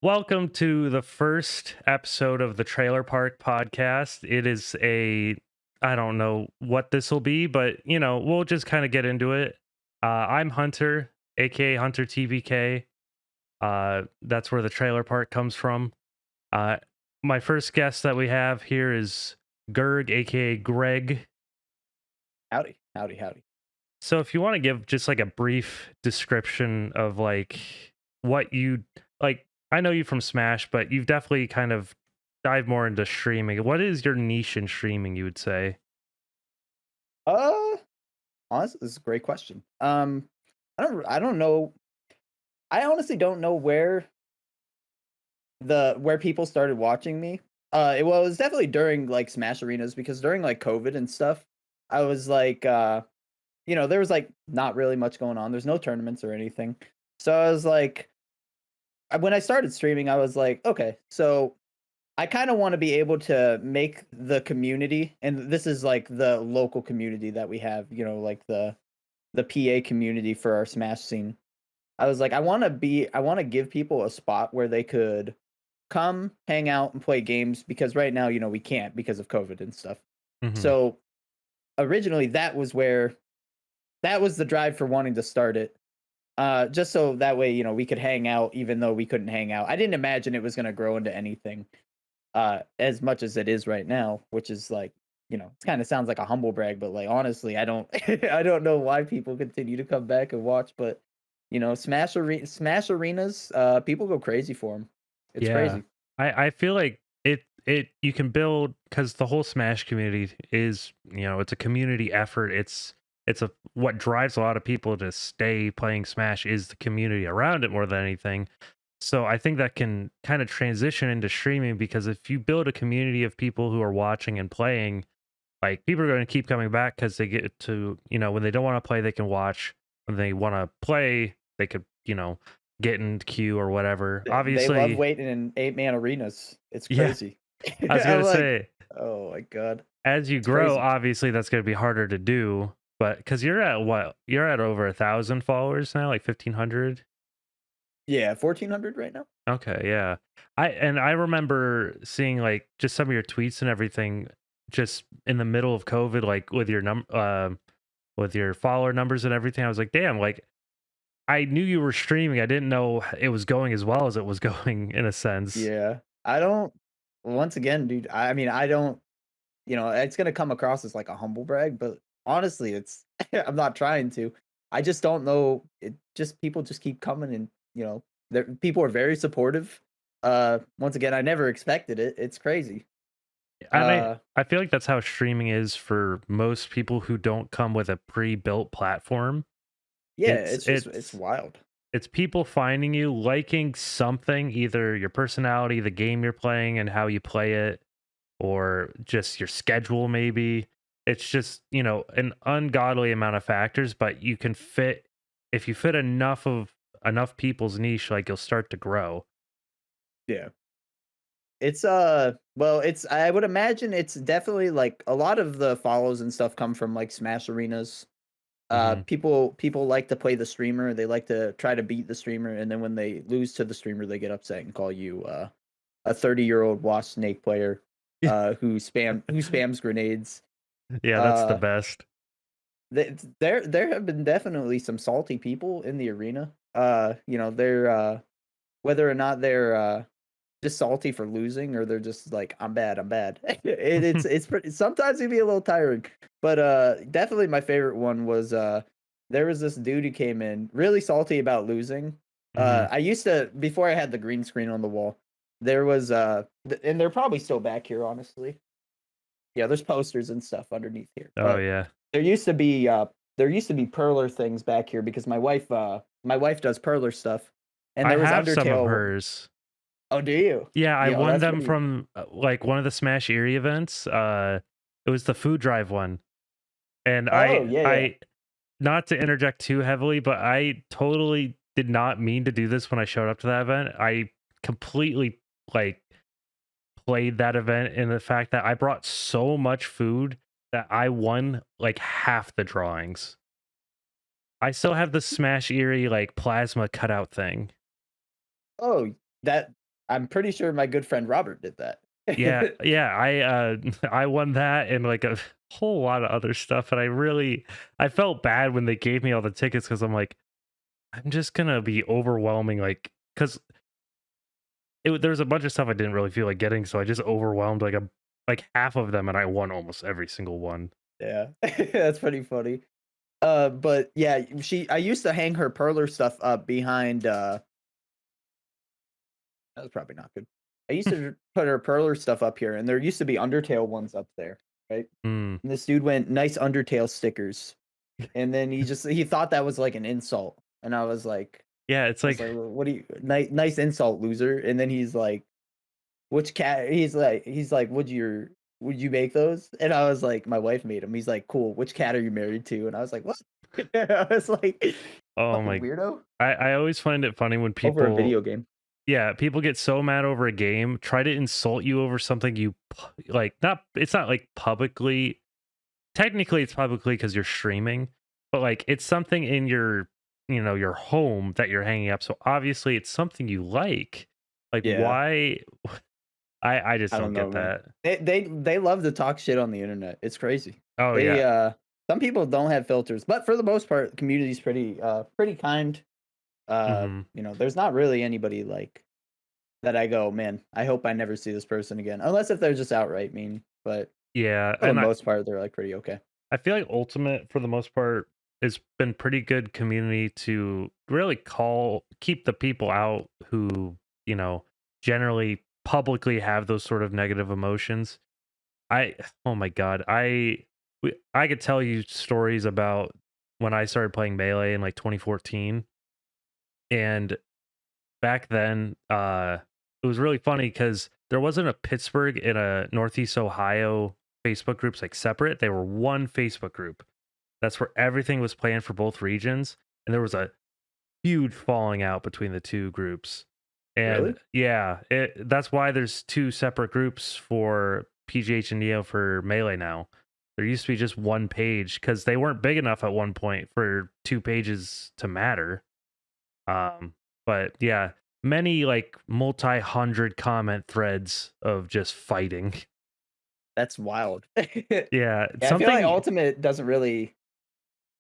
Welcome to the first episode of the Trailer Park Podcast. It is I don't know what this will be, but we'll just kind of get into it. I'm Hunter, aka Hunter TVK. That's where the Trailer Park comes from. Uh, my first guest that we have here is Gerg, aka Greg. Howdy, howdy, howdy. So if you want to give just like a brief description of like what you like, I know you from Smash, but you've definitely kind of dived more into streaming. What is your niche in streaming, you would say? Uh, Honestly, this is a great question. I don't know. I honestly don't know where people started watching me. Well, it was definitely during like Smash Arenas because during like COVID and stuff, I was like, there was like not really much going on. There's no tournaments or anything. So I was like, when I started streaming, I was like, okay, so I kind of want to be able to make the community, and this is like the local community that we have, like the PA community for our Smash scene. I was like, I want to give people a spot where they could come, hang out, and play games because right now, we can't because of COVID and stuff. Hmm. So originally, that was the drive for wanting to start it. Just so that way, we could hang out even though we couldn't hang out. I didn't imagine it was going to grow into anything as much as it is right now, which is like, it kind of sounds like a humble brag, but like honestly, I don't I don't know why people continue to come back and watch, but Smash arenas, people go crazy for them. It's Yeah, crazy. I feel like it you can build because the whole Smash community is it's a community effort. It's a what drives a lot of people to stay playing Smash is the community around it more than anything. So I think that can kind of transition into streaming because if you build a community of people who are watching and playing, like people are going to keep coming back because they get to, when they don't want to play, they can watch. When they want to play, they could, get in queue or whatever. They love Obviously, waiting in 8-man arenas. It's yeah, crazy. I was I'm gonna like, say, oh my god, as you it's grow, crazy. obviously that's gonna be harder to do. But because you're at what? You're at over 1,000 followers now, like 1,500. Yeah, 1400 right now. Okay, yeah. I remember seeing like just some of your tweets and everything just in the middle of COVID, like with your follower numbers and everything. I was like, damn, like I knew you were streaming. I didn't know it was going as well as it was going in a sense. Yeah, I don't. Once again, dude. I mean, I don't. It's gonna come across as like a humble brag, but honestly, it's I'm not trying to. I just don't know. It just people just keep coming, and people are very supportive. Once again, I never expected it. It's crazy. And Uh, I feel like that's how streaming is for most people who don't come with a pre-built platform. yeah, It's it's it's wild. it's people finding you, liking something, either your personality, the game you're playing and how you play it, or just your schedule maybe. It's just, an ungodly amount of factors, but you can fit if you fit enough people's niche, like you'll start to grow. Yeah. It's well, it's I would imagine it's definitely like a lot of the follows and stuff come from like Smash arenas. Mhm. People like to play the streamer. They like to try to beat the streamer, and then when they lose to the streamer, they get upset and call you a 30-year-old wasp snake player who spams grenades. Yeah, that's the Uh, best. there have been definitely some salty people in the arena. They're whether or not they're just salty for losing or they're just like I'm bad, I'm bad. It's pretty, sometimes it can be a little tiring. But definitely my favorite one was there was this dude who came in really salty about losing. Mhm. I used to before I had the green screen on the wall. There was and they're probably still back here honestly. Yeah, there's posters and stuff underneath here. Oh But yeah. there used to be perler things back here because my wife does perler stuff. And I there was have some of Undertale. hers. Oh, do you? Yeah, I Yeah, oh, won that's them pretty. from like one of the Smash Erie events. It was the food drive one. And Oh, yeah, yeah. I not to interject too heavily, but I totally did not mean to do this when I showed up to that event. I completely like played that event in the fact that I brought so much food that I won like half the drawings. I still have the Smash Erie like plasma cutout thing. Oh, that I'm pretty sure my good friend Robert did Yeah, that. yeah, I won that and like a whole lot of other stuff, and I felt bad when they gave me all the tickets because I'm like, I'm just gonna be overwhelming, like, because there's a bunch of stuff I didn't really feel like getting, so I just overwhelmed like half of them, and I won almost every single one. Yeah, that's pretty funny. But yeah, I used to hang her perler stuff up behind. That was probably not good. I used to put her perler stuff up here, and there used to be Undertale ones up there, right? Mm. And this dude went nice Undertale stickers, and then he thought that was like an insult, and Yeah, it's I was like, like, "Well, what do you nice insult, loser?" And then he's like, "Which cat?" Would you make those?" And I was like, "My wife made them." He's like, "Cool. Which cat are you married to?" And I was like, "What?" I was like, oh "Fucking my, weirdo." I always find it funny when Over a people, video game. yeah, people get so mad over a game, try to insult you over something like, not, it's not like publicly, technically it's publicly because you're streaming, but like it's something in your home that you're hanging up. So obviously it's something you like Yeah. why? I just I don't don't know, get man. that. They love to talk shit on the internet. It's crazy. Oh They yeah. some people don't have filters, but for the most part, the community's pretty kind. Hmm. There's not really anybody like that I go, man, I hope I never see this person again. Unless if they're just outright mean. But Yeah, for the and most part, they're like pretty okay. I feel like Ultimate, for the most part, has been pretty good community to really keep the people out who, you know, generally publicly have those sort of negative emotions. I oh my god, I could tell you stories about when I started playing Melee in like 2014, and back then, it was really funny because there wasn't a Pittsburgh and a Northeast Ohio Facebook groups like separate. They were one Facebook group. That's where everything was planned for both regions, and there was a huge falling out between the two groups. And Really? yeah, that's why there's two separate groups for PGH and Neo for Melee now. There used to be just one page because they weren't big enough at one point for two pages to matter. Um, but yeah, many like multi-hundred comment threads of just fighting. That's wild. Yeah, Yeah, I feel like something. Ultimate doesn't really.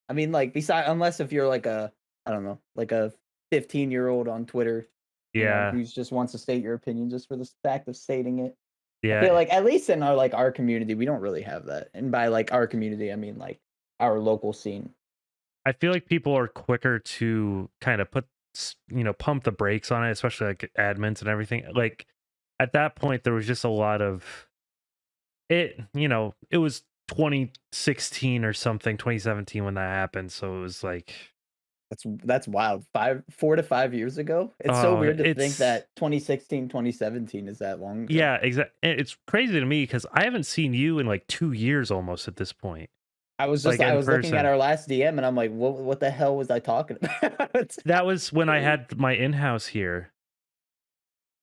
I mean, like, beside unless if you're like I don't know, like a 15-year-old on Twitter, Yeah, who's just wants to state your opinion just for the fact of stating it. I feel yeah. like at least in our community, we don't really have that. And by like our community, I mean like our local scene. I feel like people are quicker to kind of pump the brakes on it, especially like admins and everything. Like at that point, there was just a lot of it was 2016 or something, 2017 when that happened. So it was like, That's wild. 4 to 5 years ago. It's so oh, weird to think it's, that 2016, 2017 is that long ago. yeah, exactly. It's crazy to me because I haven't seen you in like 2 years almost at this point, like I in was looking at person. our last DM and I'm like, what the hell was I talking about? That was when I had my in-house here.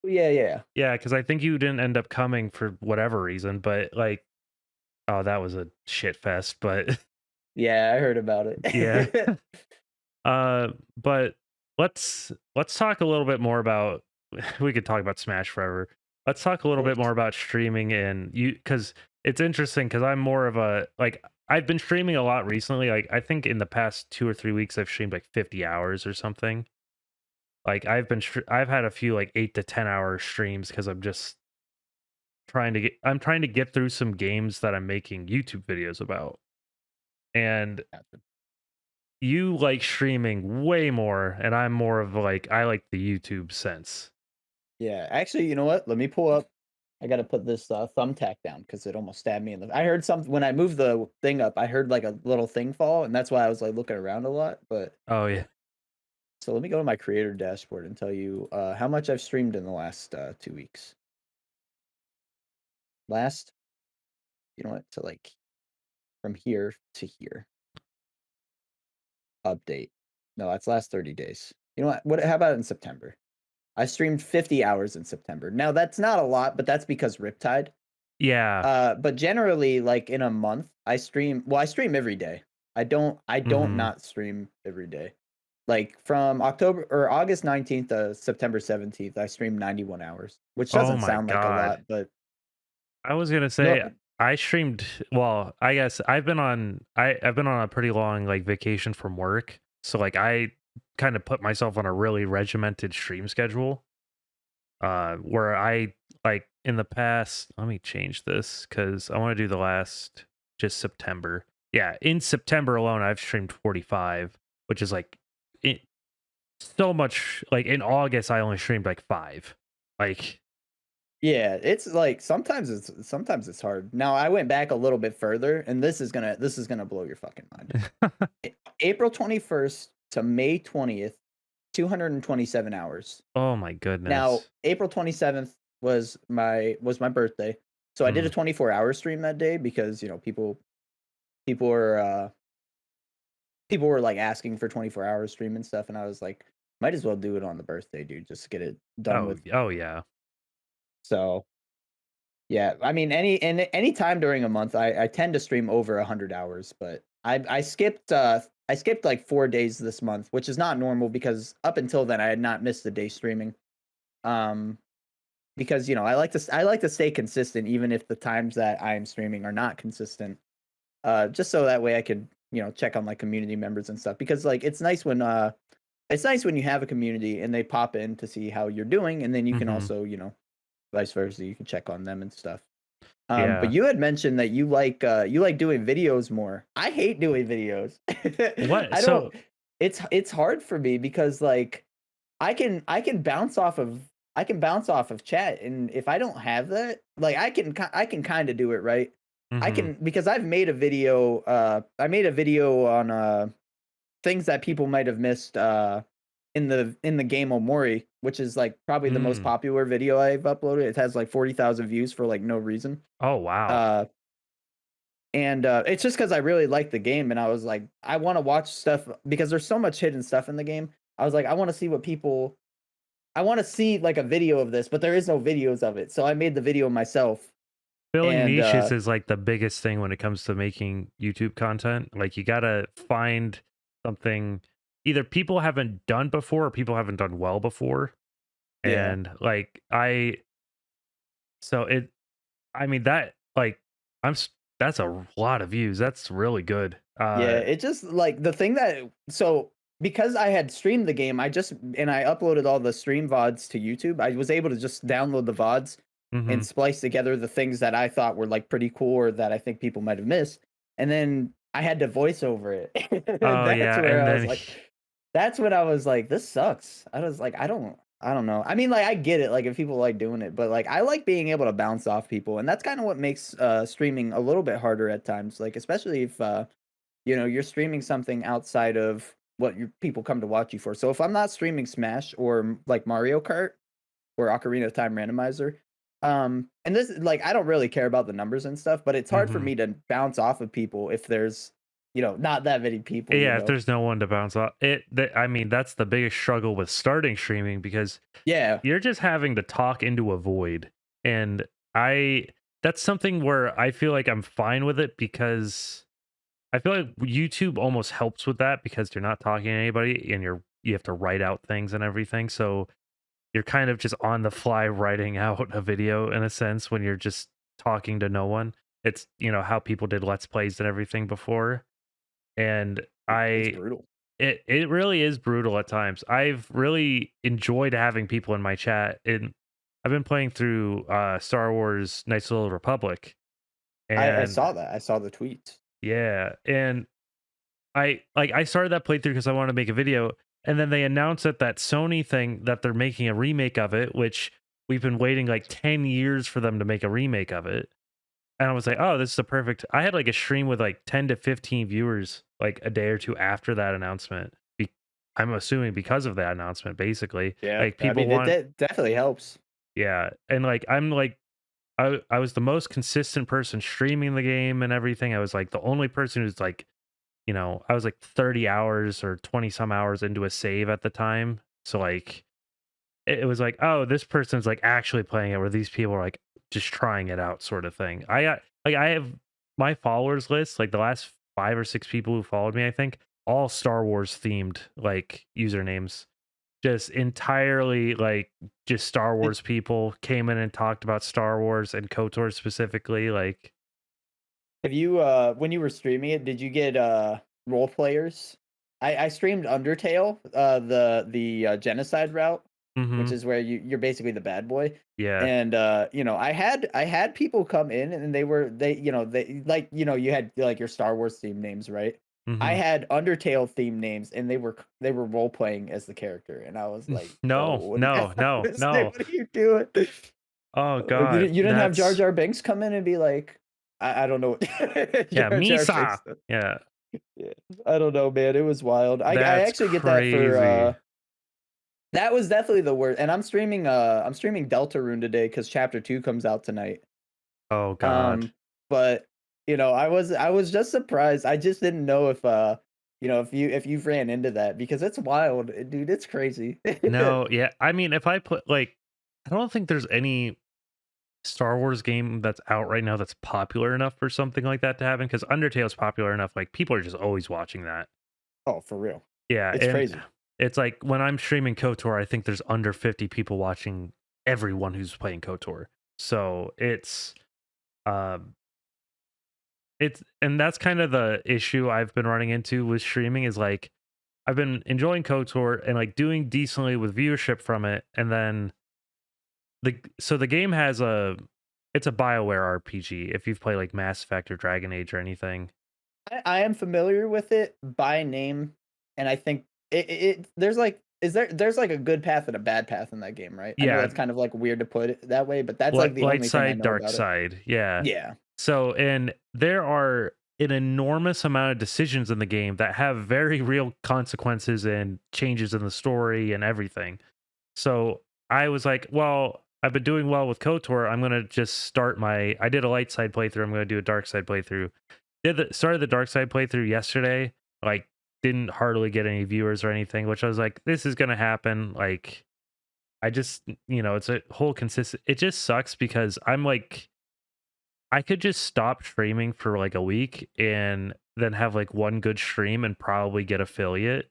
Yeah, yeah. Yeah, because I think you didn't end up coming for whatever reason, but like, oh, that was a shit fest, but Yeah, I heard about yeah. it. But let's talk a little bit more about we could talk about Smash forever. Let's talk a little bit more about streaming and you because it's interesting because I'm more of a like I've been streaming a lot recently. Like I think in the past 2 or 3 weeks I've streamed like 50 hours or something. Like I've had a few like 8 to 10 hour streams because I'm trying to get through some games that I'm making YouTube videos about. And Gotcha. you like streaming way more, and I'm more of like I like the YouTube sense. Yeah, actually, you know what? Let me pull up. I gotta put this thumbtack down because it almost stabbed me in the. I heard something when I moved the thing up. I heard like a little thing fall, and that's why I was like looking around a lot. But Oh yeah. so let me go to my creator dashboard and tell you how much I've streamed in the last 2 weeks. Last, you know what? To like from here to here, update. No, that's last 30 days. You know what? How about in September? I streamed 50 hours in September. Now that's not a lot, but that's because Riptide. Yeah. But generally, like in a month, I stream. Well, I stream every day. I don't Mhm. not stream every day. Like from October or August 19th to September 17th, I streamed 91 hours, which Oh doesn't my sound like a god. lot, but I was gonna no, say I streamed. Well, I guess I've been on a pretty long like vacation from work, so like I kind of put myself on a really regimented stream schedule. Where I like in the past. Let me change this because I want to do the last just September. Yeah, in September alone, I've streamed 45, which is like it, so much. Like in August, I only streamed like 5. Like, yeah, it's like sometimes it's hard. Now I went back a little bit further, and this is gonna blow your fucking mind. April 21st to May 20th, 227 hours. oh my Now, goodness. April 27th was my birthday. So I did a Mm, 24-hour stream that day because, people were people were like asking for 24-hour stream and stuff, and I was like, might as well do it on the birthday, dude, just to get it done oh, with. oh yeah. So, yeah, I mean any time during a month I tend to stream over 100 hours, but I skipped like 4 days this month, which is not normal because up until then I had not missed a day streaming. Um because I like to stay consistent even if the times that I am streaming are not consistent. Just so that way I could, check on my community members and stuff because like it's nice when you have a community and they pop in to see how you're doing and then you can Hmm. also, vice versa, you can check on them and stuff. But Yeah. you had mentioned that you like doing videos more. I hate doing videos. What? I don't So it's hard for me because like I can bounce off of chat, and if I don't have that, like I can kind of do it right. I hmm. can because I made a video on things that people might have missed in the game Omori, which is like probably the most Mm. popular video I've uploaded. It has like 40,000 views for like no reason. Oh wow. Uh and it's just because I really like the game, and I was like, I want to watch stuff because there's so much hidden stuff in the game. I was like, I want to see like a video of this, but there is no videos of it. So I made the video myself. Filling And niches is like the biggest thing when it comes to making YouTube content. Like you gotta find something either people haven't done before or people haven't done well before. yeah. And like so it, I mean that like that's a lot of views. That's really good. Yeah, it just like the thing that so because I had streamed the game, I uploaded all the stream VODs to YouTube. I was able to just download the VODs hmm. and splice together the things that I thought were like pretty cool or that I think people might have missed. And then I had to voice over it. And Oh yeah, and then that's when I was like, this sucks. I was like, I don't know. I mean, like I get it, like if people like doing it, but like I like being able to bounce off people, and that's kind of what makes streaming a little bit harder at times. Like especially if you're streaming something outside of what your people come to watch you for. So if I'm not streaming Smash or like Mario Kart or Ocarina of Time Randomizer, and this like I don't really care about the numbers and stuff, but it's hard for hmm. me to bounce off of people if there's not that many people. Yeah, if there's no one to bounce off I mean, that's the biggest struggle with starting streaming because Yeah, you're just having to talk into a void. And I that's something where I feel like I'm fine with it because I feel like YouTube almost helps with that because you're not talking to anybody and you have to write out things and everything. So you're kind of just on the fly writing out a video in a sense when you're just talking to no one. It's, how people did let's plays and everything before. And it's I brutal. it really is brutal at times. I've really enjoyed having people in my chat, and I've been playing through Star Wars Knights of the Old Republic, I and saw that. I saw the tweets. yeah, and I started that playthrough because I wanted to make a video, and then they announced that Sony thing that they're making a remake of it, which we've been waiting like 10 years for them to make a remake of it. And I was like, oh, this is a perfect. I had like a stream with like 10 to 15 viewers like a day or two after that announcement. I'm assuming because of that announcement, basically. Yeah, Like I people mean it want, definitely helps. yeah. And like I'm like I was the most consistent person streaming the game and everything. I was like the only person who's like, I was like 30 hours or 20 some hours into a save at the time. So like it was like, oh, this person's like actually playing it, where these people are like just trying it out, sort of thing. I have my followers list, like the last 5 or 6 people who followed me, I think all Star Wars themed like usernames. Just entirely like just Star Did, Wars people came in and talked about Star Wars and KOTOR specifically. Like, have you when you were streaming it, did you get role players? I streamed Undertale, the genocide route, which mm-hmm, is where you're basically the bad boy. yeah, And you know, I had people come in and they you know, they like, you know, you had like your Star Wars theme names, right? I mm-hmm. had Undertale theme names and they were role playing as the character and I was like, "Bro, No, what are you no, no, no. what are you doing?" Oh You God, didn't have Jar that's Jar Binks come in and be like, I don't know what yeah, Jar Jar Misa. Binks. Yeah, Yeah. I don't know, man. It was wild. I that's actually get that for crazy. that was definitely the worst. And I'm streaming Deltarune today because chapter 2 comes out tonight. Oh God. Um but you know, I was just surprised. I just didn't know if you know, if you've ran into that because it's wild, dude. It's crazy. No, yeah. I mean, if I put like, I don't think there's any Star Wars game that's out right now that's popular enough for something like that to happen. Because Undertale's popular enough, like people are just always watching that. Oh, for real. Yeah, It's and crazy. it's like when I'm streaming KOTOR, I think there's under 50 people watching everyone who's playing KOTOR. So um it's and that's kind of the issue I've been running into with streaming is like I've been enjoying KOTOR and like doing decently with viewership from it, and then the game has it's a BioWare RPG. If you've played like Mass Effect or Dragon Age or anything, I am familiar with it by name, and I think there's like there's like a good path and a bad path in that game, right? I know yeah, that's kind of like weird to put it that way, but that's like the light only thing I side, know dark about it. side, yeah. Yeah. So, and there are an enormous amount of decisions in the game that have very real consequences and changes in the story and everything. So I was like, well, I've been doing well with KOTOR. I'm gonna just start my. I did a light side playthrough. I'm gonna do a dark side playthrough. Started the dark side playthrough yesterday. Like, didn't hardly get any viewers or anything. Which I was like, this is gonna happen. Like, I just, it's a whole consistent. It just sucks because I'm like, I could just stop streaming for like a week and then have like one good stream and probably get affiliate.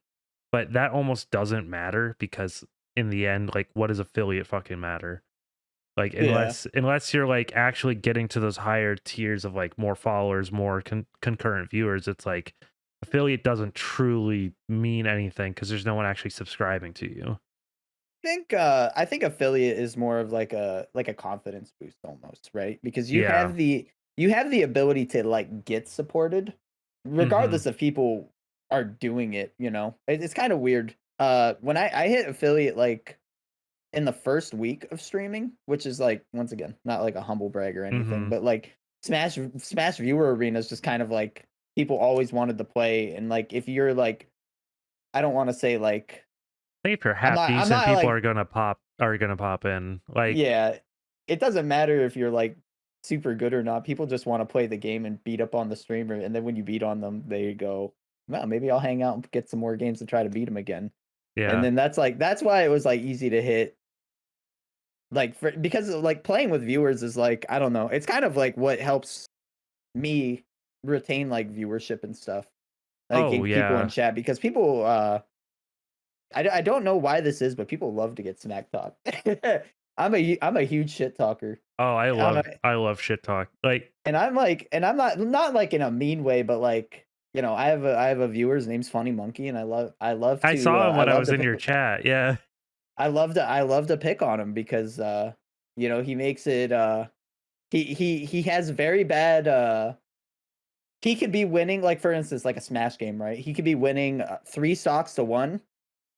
But that almost doesn't matter because in the end, like, what does affiliate fucking matter? Like, Yeah. unless you're like actually getting to those higher tiers of like more followers, more concurrent viewers, it's like affiliate doesn't truly mean anything because there's no one actually subscribing to you. I think affiliate is more of like a confidence boost almost, right? Because Yeah. you have the ability to like get supported Hmm. regardless if people are doing it, you know. It's kind of weird. When I hit affiliate like in the first week of streaming, which is like once again, not like a humble brag or anything, Hmm. but like Smash viewer arena is just kind of like people always wanted to play and like if you're like I don't want to say like I think if you're I'm half not I'm decent, not people like are gonna pop in. Like, yeah, it doesn't matter if you're like super good or not. People just want to play the game and beat up on the streamer and then when you beat on them, they go, "Well, maybe I'll hang out and get some more games to try to beat them again." And yeah. then that's why it was like easy to hit. Like, because like playing with viewers is like, I don't know, it's kind of like what helps me retain like viewership and stuff. Like Oh get people in yeah. chat because people I don't know why this is, but people love to get smack talk. I'm a huge shit talker. Oh, Uh, I love shit talk. Like, and I'm like and I'm not like in a mean way, but like, you know, I have a viewer, his name's Funny Monkey, and I saw him I when I love was to in pick your chat. Yeah. I love to pick on him because you know, he makes it he has very bad he could be winning like for instance like a smash game, right? He could be winning 3 stocks to 1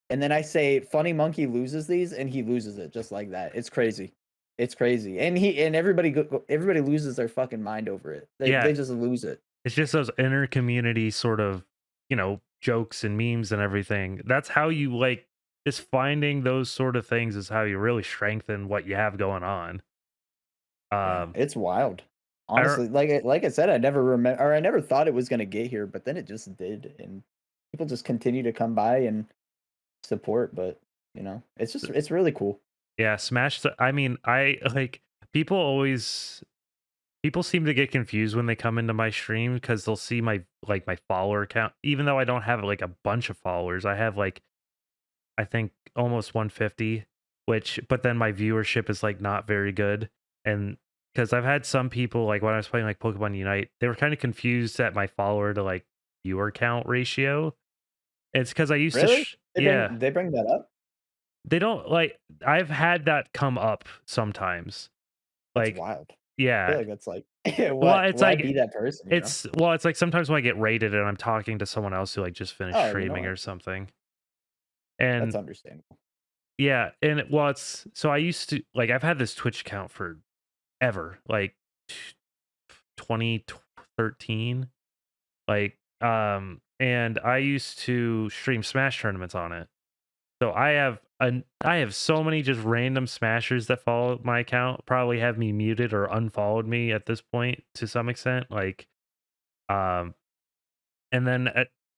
and then I say Funny Monkey loses these and he loses it just like that. It's crazy. It's crazy. And everybody everybody loses their fucking mind over it. Yeah. They just lose it. It's just those inner community sort of, jokes and memes and everything. That's how you like just finding those sort of things is how you really strengthen what you have going on. Yeah, Um, it's wild. I re- Honestly, like I said, I never remember or I never thought it was going to get here, but then it just did and people just continue to come by and support, but you know, it's really cool. yeah, I mean, I like people always People seem to get confused when they come into my stream because they'll see my follower count, even though I don't have like a bunch of followers. I have like I think almost 150, which but then my viewership is like not very good. And because I've had some people like when I was playing like Pokemon Unite, they were kind of confused at my follower to like viewer count ratio. It's because I used to, Really? yeah, They bring that up? they don't like, I've had that come up sometimes. That's Like, wild. I feel yeah. like that's like Well, what it's why like, be that person, you know? it's like sometimes when I get rated and I'm talking to someone else who like just finished Oh, you know streaming what? or something. That's And understandable. yeah, and well, it's so I used to like I've had this Twitch account for ever, like 2013, like and I used to stream Smash tournaments on it. So I have so many just random smashers that follow my account, probably have me muted or unfollowed me at this point to some extent. Like um and then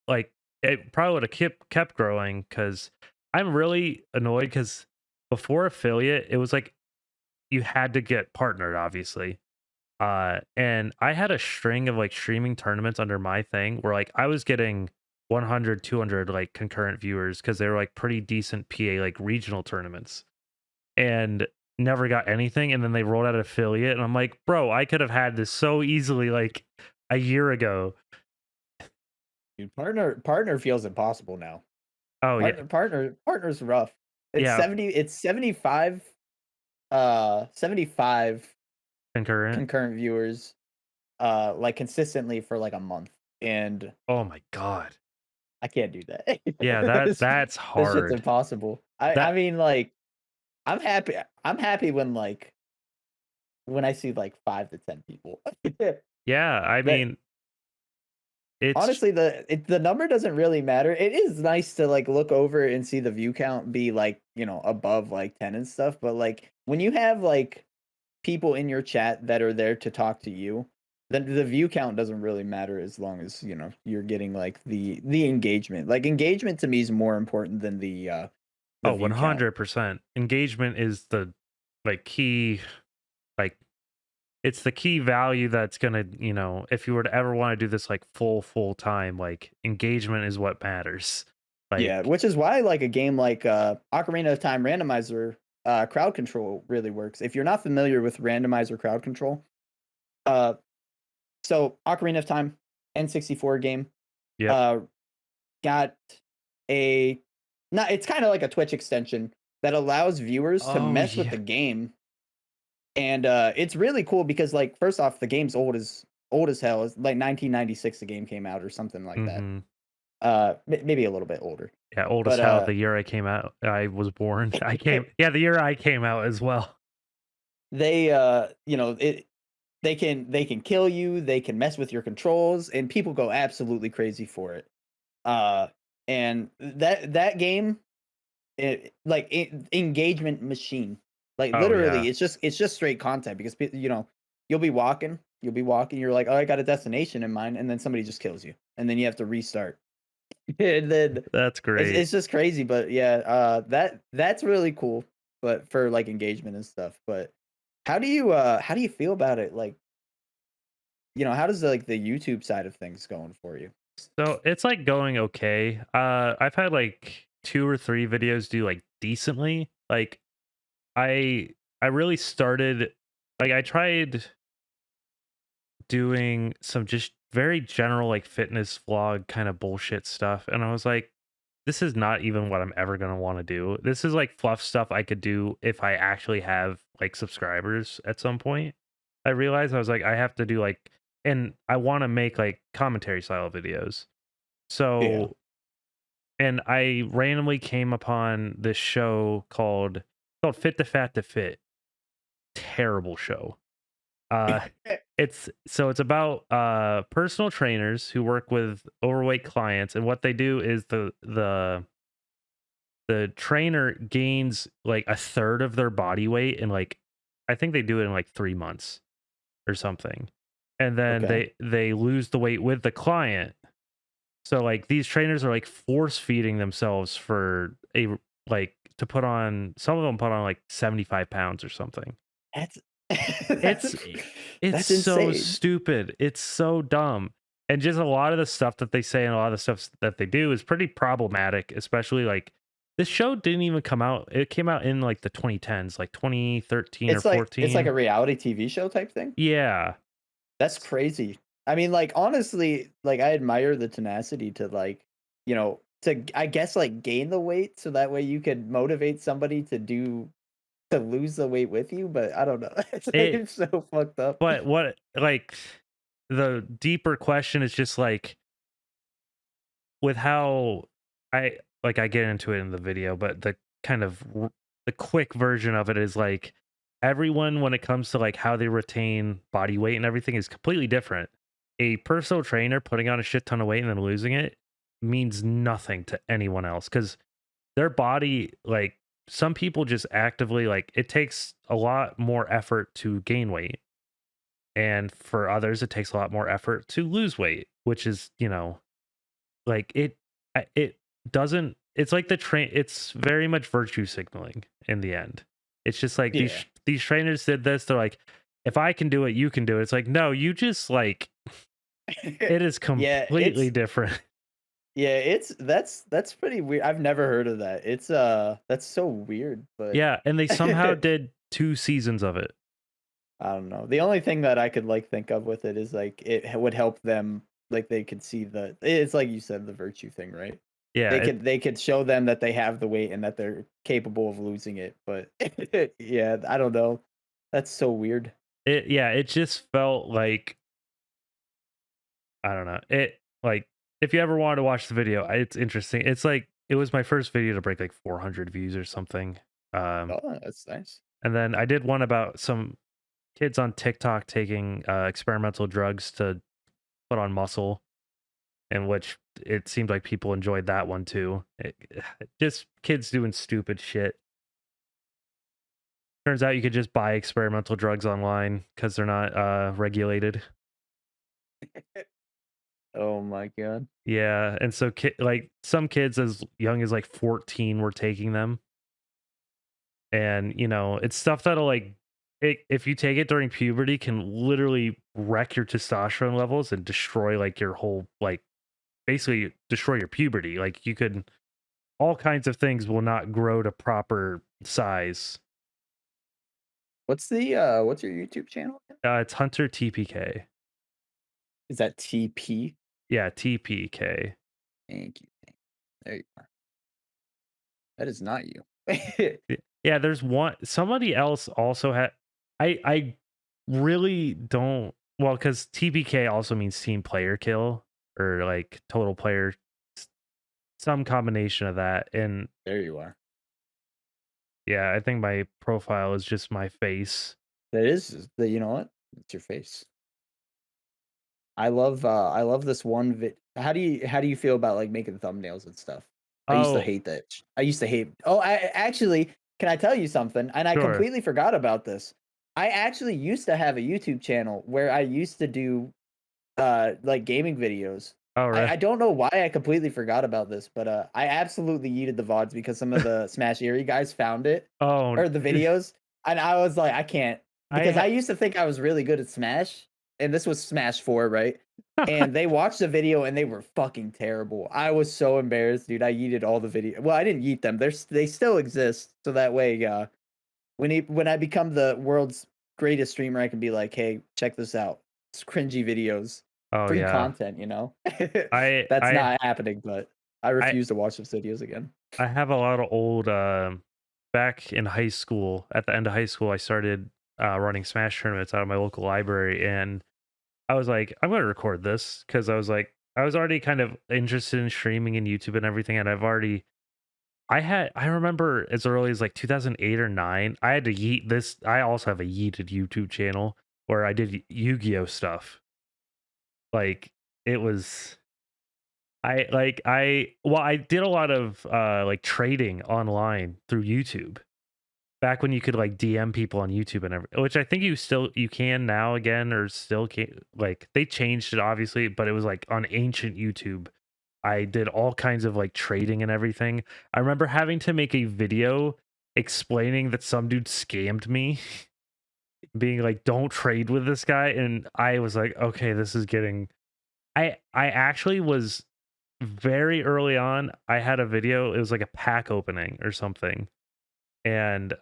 like it probably would have kept growing because I'm really annoyed because before affiliate, it was like you had to get partnered, obviously. And I had a string of like streaming tournaments under my thing where like I was getting 100, 200 like concurrent viewers because they were like pretty decent PA like regional tournaments and never got anything. And then they rolled out affiliate, and I'm like, bro, I could have had this so easily like a year ago. Dude, partner feels impossible now. Oh yeah, Partner's rough. yeah, It's 75 concurrent. concurrent viewers like consistently for like a month, and Oh my god, I can't do that. yeah, that's This shit's hard. impossible. I That mean, like, I'm happy when I see like 5 to 10 people. yeah, I That mean it's honestly, the number doesn't really matter. It is nice to like look over and see the view count be like, above like 10 and stuff, but like when you have like people in your chat that are there to talk to you, then the view count doesn't really matter as long as, you're getting like the engagement. Like engagement to me is more important than the oh view count. 100% engagement is the like key, like it's the key value that's gonna, if you were to ever want to do this like full time, like engagement is what matters. Yeah, Like which is why like a game like Ocarina of Time Randomizer crowd control really works. If you're not familiar with randomizer crowd control, uh so Ocarina of Time N64 game yep. uh got a not it's kind of like a Twitch extension that allows viewers to Oh mess with yeah. the game. And it's really cool because like first off the game's old as hell. It's like 1996 the game came out or something like that. Hmm. Maybe a little bit older. Yeah, old as But hell. The year I came out, I was born. I came. Yeah, the year I came out as well. they they can kill you, they can mess with your controls, and people go absolutely crazy for it. Uh and that game, engagement machine. Like Oh yeah. literally it's just straight content because you'll be walking, you're like, "Oh, I got a destination in mind," and then somebody just kills you. And then you have to restart. And then That's it's great. it's just crazy, but yeah, that's really cool, but for like engagement and stuff. But how do you feel about it? Like, how does like the YouTube side of things going for you? So it's like going okay. I've had like two or three videos do like decently. Like I I really started like I tried doing some just very general like fitness vlog kind of bullshit stuff, and I was like, this is not even what I'm ever going to want to do. This is like fluff stuff I could do if I actually have like subscribers at some point. I realized I was like, I have to do like, and I want to make like commentary style videos. Yeah. So, and I randomly came upon this show called Fit to Fat to Fit. Terrible show. Uh it's about personal trainers who work with overweight clients, and what they do is the trainer gains like a third of their body weight in like, I think they do it in like 3 months or something. And then Okay. they lose the weight with the client. So like these trainers are like force feeding themselves for a like to put on, some of them put on like 75 pounds or something. That's It's That's I it's that's so insane. stupid. It's so dumb. And just a lot of the stuff that they say and a lot of the stuff that they do is pretty problematic, especially like this show didn't even come out. It came out in like the 2010s, like 2013 or It's like a 14. reality TV show type thing? Yeah. That's crazy. I mean, like, honestly, like, I admire the tenacity to, like, to, I guess, like, gain the weight so that way you could motivate somebody to lose the weight with you, but I don't know. It It's so fucked up. but what like the deeper question is just like with how I get into it in the video, but the kind of the quick version of it is like everyone when it comes to like how they retain body weight and everything is completely different. A personal trainer putting on a shit ton of weight and then losing it means nothing to anyone else because their body, like some people just actively like it takes a lot more effort to gain weight. And for others, it takes a lot more effort to lose weight, which is, like it doesn't it's like the train it's very much virtue signaling in the end. It's just like Yeah. these trainers did this, they're like, "If I can do it, you can do it." It's like, "No, you just like it is Yeah, completely different." that's pretty weird. I've never heard of that. That's so weird, but Yeah, and they somehow did 2 seasons of it. I don't know. The only thing that I could, like, think of with it is, like, would help them, like, they could see it's like you said, the virtue thing, right? Yeah, They could show them that they have the weight and that they're capable of losing it, but yeah, I don't know. That's so weird. it just felt like I don't know. It like if you ever wanted to watch the video, it's interesting. It's like it was my first video to break like 400 views or something. Um, Oh, that's nice. and then I did one about some kids on TikTok taking experimental drugs to put on muscle, in which it seemed like people enjoyed that one too. Just kids doing stupid shit. Turns out you could just buy experimental drugs online because they're not regulated. Oh my god. Yeah, and so like some kids as young as like 14 were taking them, and it's stuff that'll like if you take it during puberty can literally wreck your testosterone levels and destroy like your whole like basically destroy your puberty. Like you could all kinds of things will not grow to proper size. What's your YouTube channel again? It's Hunter TPK. Is that TP? Yeah, TPK. Thank you. There you are. That is not you. Yeah, there's one somebody else also had I really don't well cuz TPK also means team player kill or like total player s- some combination of that and There you are. yeah, I think my profile is just my face. That is the you know what? It's your face. I love this one how do you feel about, like, making thumbnails and stuff? I used to Oh, hate that I used to hate I actually, can I tell you something? And I sure. completely forgot about this. I actually used to have a YouTube channel where I used to do, like, gaming videos. Oh, I right. don't know why I completely forgot about this, but, I absolutely yeeted the VODs because some of the Smash Erie guys found it, Oh, or the videos, and I was like, "I can't," I because I used to think I was really good at Smash, and this was Smash 4, right? ha- And they watched the video and they were fucking terrible. I was so embarrassed, dude. I yeeted all the video. Well, I didn't yeet them. They still exist, so that way, when I become the world's greatest streamer, I can be like, "Hey, check this out. It's cringy videos, Oh free yeah. content," you know? I That's I not happening, but I I refuse to watch those videos again. I have a lot of old back in high school. At the end of high school, I started running Smash tournaments out of my local library, and I was like, I'm going to record this because I was already kind of interested in streaming and YouTube and everything, and I remember as early as like 2008 or nine, I had to yeet this. I also have a yeeted YouTube channel where I did Yu-Gi-Oh stuff. Like it was I did a lot of like trading online through YouTube back when you could like DM people on YouTube and everything, which I think you can now again or still can like they changed it obviously, but it was like on ancient YouTube. I did all kinds of like trading and everything. I remember having to make a video explaining that some dude scammed me being like, "Don't trade with this guy," and I was like, "Okay, this is getting." I actually was very early on. I had a video. It was like a pack opening or something, and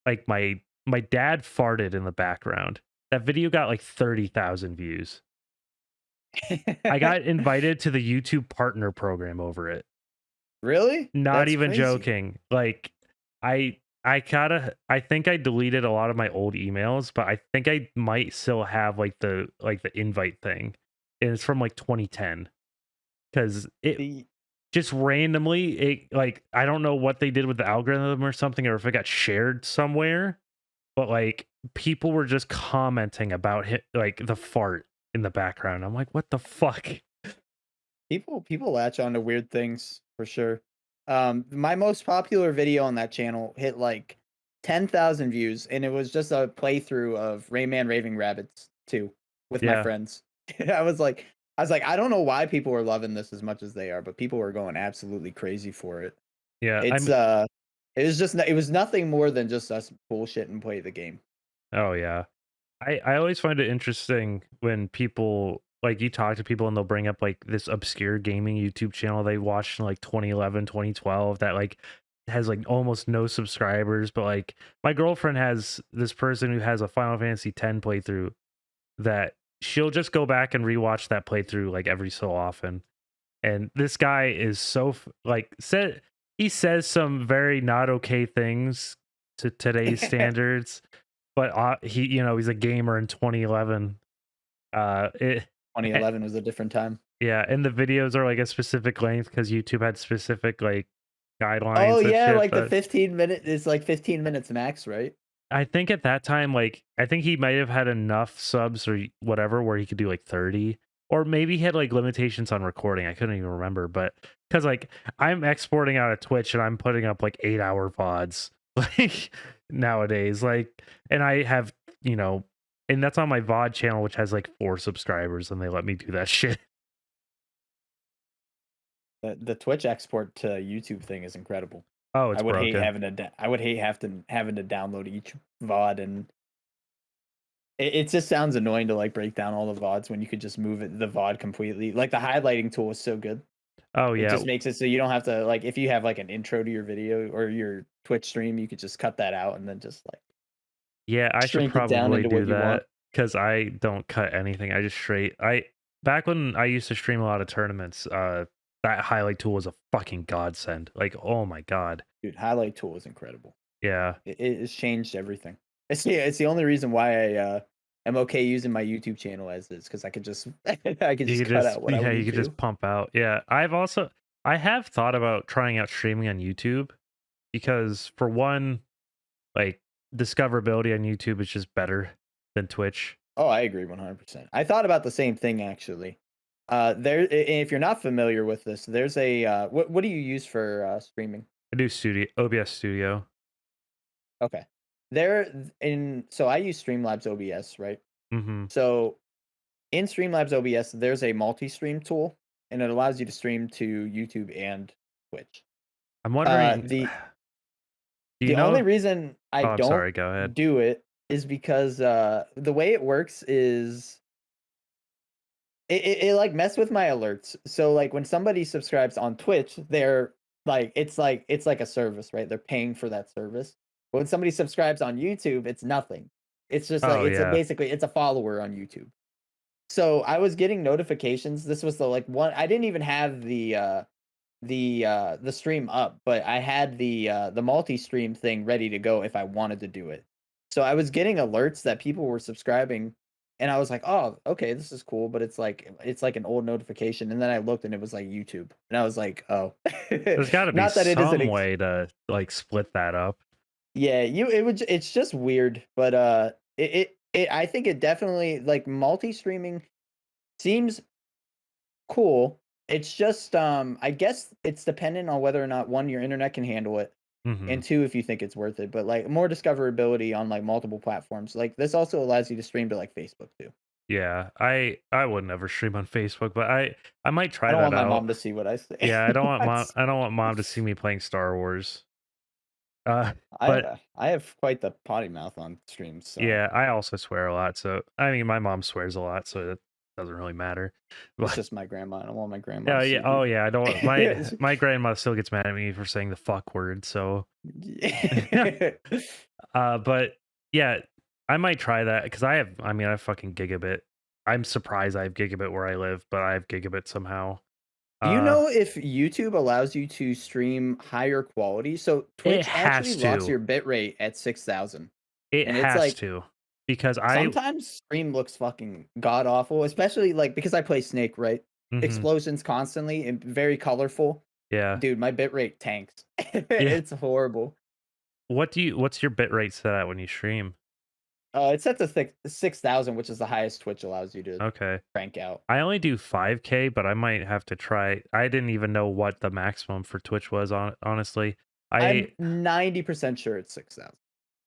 like my dad farted in the background. That video got like 30,000 views. I got invited to the YouTube partner program over it. Really? Not That's even crazy. joking. Like I think I deleted a lot of my old emails, but I think I might still have like the invite thing. And it's from like 2010 cuz it The just randomly it like I don't know what they did with the algorithm or something or if it got shared somewhere, but like people were just commenting about like the fart in the background. I'm like, "What the fuck?" people latch on to weird things for sure. My most popular video on that channel hit like 10,000 views, and it was just a playthrough of Rayman Raving Rabbits 2 with my Yeah. friends. I was like, I don't know why people are loving this as much as they are, but people were going absolutely crazy for it. Yeah, It's I'm it was just it was nothing more than just us bullshit and play the game. Oh yeah. I always find it interesting when people like you talk to people and they'll bring up like this obscure gaming YouTube channel they watched in like 2011, 2012 that like has like almost no subscribers, but like my girlfriend has this person who has a Final Fantasy 10 playthrough that she'll just go back and rewatch that playthrough like every so often. And this guy is so like said he says some very not okay things to today's standards, but he he's a gamer in 2011. It 2011 was a different time. yeah, and the videos are like a specific length because YouTube had specific like Oh guidelines and yeah, shit. like the But 15 minute it's like 15 minutes max, right? I think at that time, like I think he might have had enough subs or whatever where he could do like 30. Or maybe he had like limitations on recording. I couldn't even remember. But because like I'm exporting out of Twitch and I'm putting up like 8-hour VODs like nowadays. Like and I have, and that's on my VOD channel, which has like 4 subscribers, and they let me do that shit. The Twitch export to YouTube thing is incredible. Oh, I it's would hate broken. having to I would hate having to download each VOD, and it just sounds annoying to like break down all the VODs when you could just move the VOD completely. Like the highlighting tool is so good. Oh It yeah. just makes it so you don't have to like if you have like an intro to your video or your Twitch stream, you could just cut that out and then just like Yeah, I should shrink it down probably into do what you want. that because I don't cut anything. I just straight. I back when I used to stream a lot of tournaments, that highlight tool was a fucking godsend. Like, oh my god. Dude, highlight tool is incredible. Yeah, It has changed everything. It's the only reason why am okay using my YouTube channel as is because I could just I could you just could cut just out what I you need could just to. pump out. Yeah, I have thought about trying out streaming on YouTube because for one, like discoverability on YouTube is just better than Twitch. Oh, I agree 100%. I thought about the same thing actually. If you're not familiar with this, there's a what do you use for streaming? I do Studio OBS Studio. Okay. There in so I use Streamlabs OBS, right? Hmm. So in Streamlabs OBS, there's a multi-stream tool, and it allows you to stream to YouTube and Twitch. I'm Uh, wondering, the do you the know? only reason I Oh, I'm don't sorry. Go ahead. do it is because the way it works is it like mess with my alerts. So like when somebody subscribes on Twitch, they're it's like a service, right? They're paying for that service. But when somebody subscribes on YouTube, it's nothing. It's just like Oh yeah. it's a follower on YouTube. So I was getting notifications. This was the like one I didn't even have the stream up, but I had the multi-stream thing ready to go if I wanted to do it. So I was getting alerts that people were subscribing and I was like, "Oh, okay, this is cool," but it's like an old notification and then I looked and it was like YouTube. And I was like, "Oh." There's got to be Not that it isn't some way to like split that up. yeah, it's just weird, but I think it definitely like multi-streaming seems cool. It's just, I guess it's dependent on whether or not, 1, your internet can handle it, Hmm. and 2, if you think it's worth it, but, like, more discoverability on, like, multiple platforms. Like, this also allows you to stream to, like, Facebook too. Yeah, I would never stream on Facebook, but I might I try don't that want my out. mom to see what I say. Yeah, I s I don't want mom to see me playing Star Wars. But I have quite the potty mouth on streams, so yeah, I also swear a lot. So I mean, my mom swears a lot, so it doesn't really matter. it's But just my grandma. I don't want my grandma yeah, to yeah, see oh me. yeah, I don't. My grandma still gets mad at me for saying the fuck word. So but yeah, I might try that because I have. I mean, I have fucking gigabit. I'm surprised I have gigabit where I live, but I have gigabit somehow. Do you Uh, know if YouTube allows you to stream higher quality? So it Twitch actually has locks to. your bitrate at 6,000. It And it's has like to because I. sometimes stream looks fucking god awful, especially like because I play Snake, right? Mhm, Explosions constantly and very colorful. yeah, Dude, my bitrate tanks. yeah. It's horrible. What's your bit rate set at when you stream? It's set to 6,000, which is the highest Twitch allows you to Okay. crank out. I only do 5K, but I might have to try. I didn't even know what the maximum for Twitch was honestly. I I'm 90% sure it's 6,000.